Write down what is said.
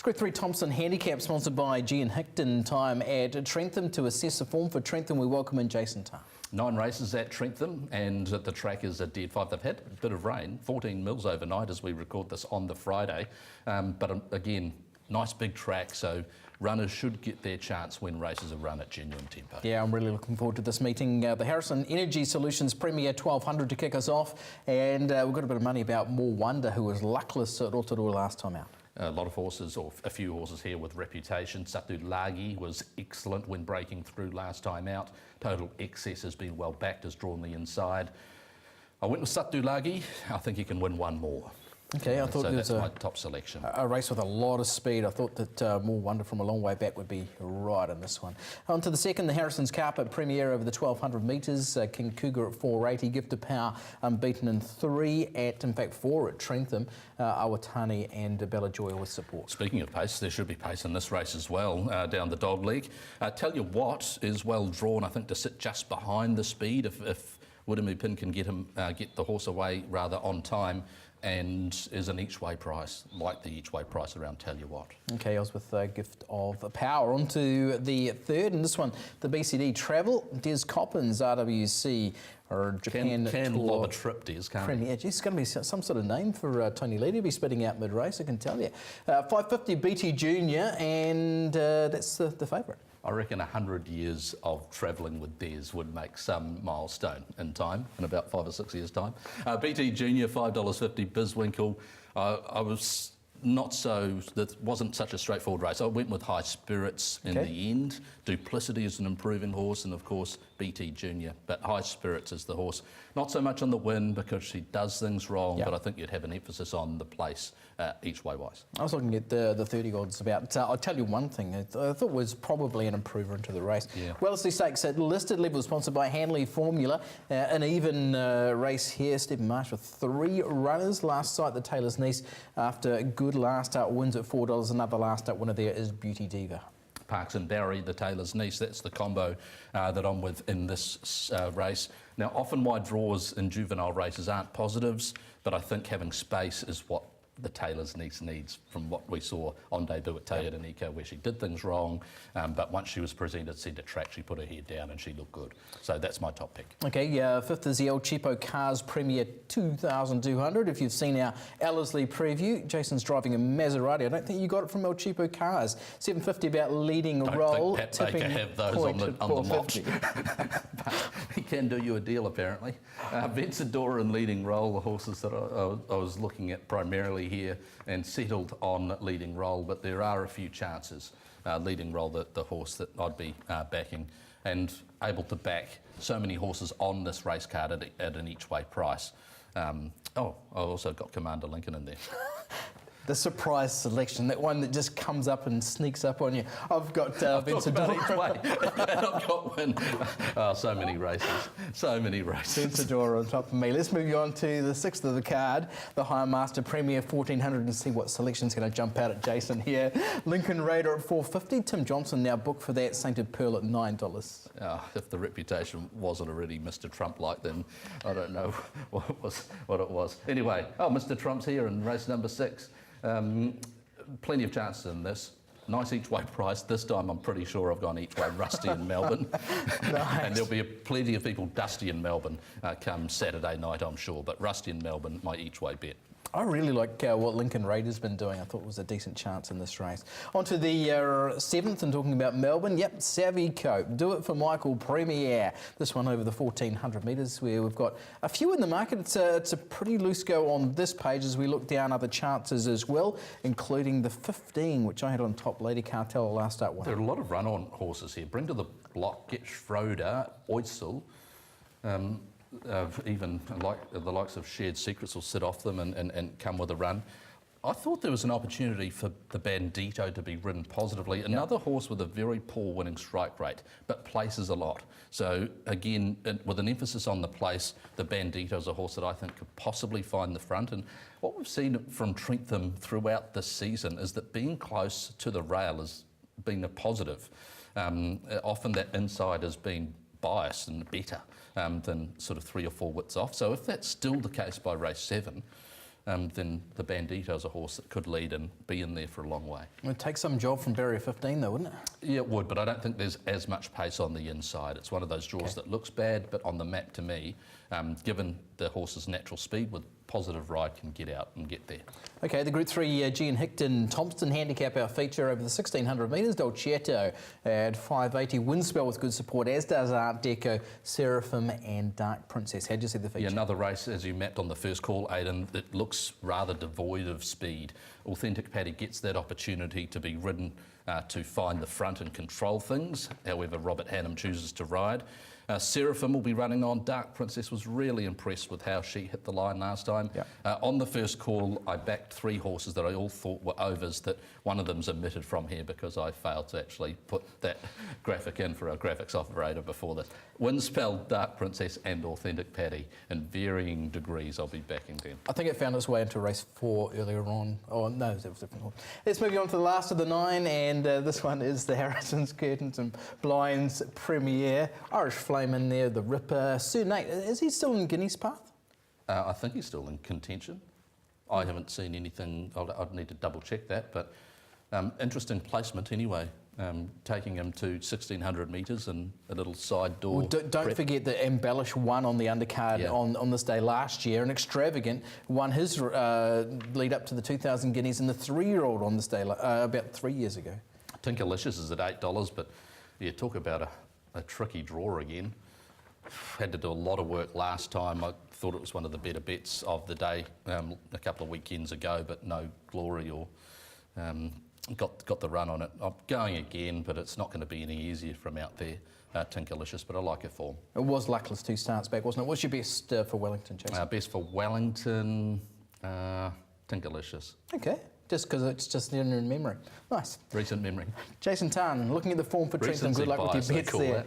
Group 3 Thompson Handicap, sponsored by G and Hickton. Time at Trentham to assess the form for Trentham. We welcome in Jason Tarr. 9 races at Trentham, and the track is a dead 5. They've had a bit of rain, 14 mils overnight as we record this on the Friday. But again, nice big track, so runners should get their chance when races are run at genuine tempo. Yeah, I'm really looking forward to this meeting. The Harrison Energy Solutions Premier 1200 to kick us off, and we've got a bit of money about More Wonder, who was luckless at Rotorua last time out. A lot of horses, or a few horses here with reputation. Satu Lagi was excellent when breaking through last time out. Total Excess has been well backed, has drawn the inside. I went with Satu Lagi. I think he can win one more. Okay, I thought so it was that's my top selection. A race with a lot of speed. I thought that More Wonder from a long way back would be right in this one. On to the second, the Harrison's Carpet Premier over the 1200 metres. King Cougar at 480, Gift of Power unbeaten in 3 at, in fact 4 at Trentham. Awatani and Bella Joy with support. Speaking of pace, there should be pace in this race as well, down the dog leg. Tell You What is well drawn, I think, to sit just behind the speed if Widemi Pin can get the horse away rather on time, and is an each-way price, like the each-way price around Tell You What. Okay, I was with Gift of Power. On to the third, and this one, the BCD Travel, Des Coppins, RWC, or Japan can Tour lob a trip, Des, can't he? Yeah, it's going to be some sort of name for Tony Lee to be spitting out mid-race, I can tell you. 550 BT Junior, and that's the favourite. I reckon 100 years of travelling with Des would make some milestone in time, in about 5 or 6 years' time. BT Junior, $5.50, Bizwinkle. I was not so, that wasn't such a straightforward race. I went with High Spirits in the end. Duplicity is an improving horse, and of course BT Junior, but High Spirits is the horse. Not so much on the win because she does things wrong, but I think you'd have an emphasis on the place each way wise. I was looking at the 30 odds about, I'll tell you one thing, I thought was probably an improver into the race. Wellesley Stakes at listed level, sponsored by Hanley Formula. An even race here. Stephen Marsh with 3 runners. Last sight, the Taylor's Niece, after a good last out, wins at $4. Another last out winner there is Beauty Diva. Parks and Barry, the Taylor's Niece, that's the combo that I'm with in this race. Now, often wide draws in juvenile races aren't positives, but I think having space is what the Taylor's Niece needs, from what we saw on debut at Te Araneka, where she did things wrong, but once she was presented centre track, she put her head down and she looked good. So that's my top pick. Okay, fifth is the El Cheapo Cars Premier 2200. If you've seen our Ellerslie preview, Jason's driving a Maserati. I don't think you got it from El Cheapo Cars. 750 about leading roll. Don't think Pat Baker have those on the lot. He can do you a deal, apparently. Vencedora and leading roll, the horses that I was looking at primarily here, and settled on leading roll, but there are a few chances. Leading roll, the horse that I'd be backing, and able to back so many horses on this race card at an each way price. I also got Commander Lincoln in there. The surprise selection, that one that just comes up and sneaks up on you. I've got Vencedora. I've got one. So many races. Vencedora on top of me. Let's move you on to the sixth of the card, the Higher Master Premier 1400, and see what selection's going to jump out at Jason here. Lincoln Raider at $4.50. Tim Johnson now booked for that. Sainted Pearl at $9. If the reputation wasn't already Mr. Trump-like, then I don't know what it was. Anyway, Mr. Trump's here in race number 6. Plenty of chances in this. Nice each way price. This time I'm pretty sure I've gone each way Rusty in Melbourne. Nice. And there'll be plenty of people dusty in Melbourne come Saturday night, I'm sure. But Rusty in Melbourne, my each way bet. I really like what Lincoln Raider's been doing. I thought it was a decent chance in this race. On to the 7th, and talking about Melbourne. Yep, Savvy Cope. Do It for Michael Premier. This one over the 1400 metres, where we've got a few in the market. It's a pretty loose go on this page as we look down other chances as well, including the 15, which I had on top, Lady Cartel last out one. There are a lot of run-on horses here. Bring to the Block, Get Schroeder, Oisel. Even like the likes of Shared Secrets will sit off them and come with a run. I thought there was an opportunity for the Bandito to be ridden positively. Another horse with a very poor winning strike rate, but places a lot. So again, with an emphasis on the place, the Bandito is a horse that I think could possibly find the front. And what we've seen from Trentham throughout this season is that being close to the rail has been a positive. Often that inside has been biased and better than sort of 3 or 4 widths off. So if that's still the case by race 7, then the Bandito is a horse that could lead and be in there for a long way. It would take some job from barrier 15 though, wouldn't it? Yeah, it would, but I don't think there's as much pace on the inside. It's one of those draws that looks bad, but on the map to me, given the horse's natural speed, with positive ride can get out and get there. Okay, the Group 3 Gian Hickton Thompson handicap, our feature over the 1600 metres. Dolcetto at 580, Windspell with good support, as does Art Deco, Seraphim and Dark Princess. How'd you see the feature? Yeah, another race, as you mapped on the first call, Aidan, that looks rather devoid of speed. Authentic Paddy gets that opportunity to be ridden to find the front and control things. However, Robert Hannam chooses to ride. Seraphim will be running on. Dark Princess was really impressed with how she hit the line last time. Yep. On the first call, I backed 3 horses that I all thought were overs, that one of them's omitted from here because I failed to actually put that graphic in for our graphics operator before this. Windspell, Dark Princess and Authentic Paddy, in varying degrees I'll be backing them. I think it found its way into race 4 earlier on. Oh no, that was a different horse. Let's move on to the last of the 9, and this one is the Harrison's Curtains and Blinds Premiere. Irish Flame in there, the Ripper. Sir Nate, is he still in Guinea's path? I think he's still in contention. I haven't seen anything, I'd need to double check that, but interesting placement anyway. Taking him to 1600 metres and a little side door. Well, don't forget that Embellish won on the undercard on this day last year, and Extravagant won his lead up to the 2000 Guineas in the 3-year-old on this day about 3 years ago. Tinkerlicious is at $8, but yeah, talk about a tricky draw again. Had to do a lot of work last time. I thought it was one of the better bets of the day a couple of weekends ago, but no glory or got the run on it. I'm going again, but it's not going to be any easier from out there. Tinkerlicious, but I like her form. It was luckless 2 starts back, wasn't it? What's your best for Wellington, Jason? Best for Wellington, Tinkerlicious. Okay, just because it's just in memory. Nice. Recent memory. Jason Tan, looking at the form for Trentham, good luck with your bets there.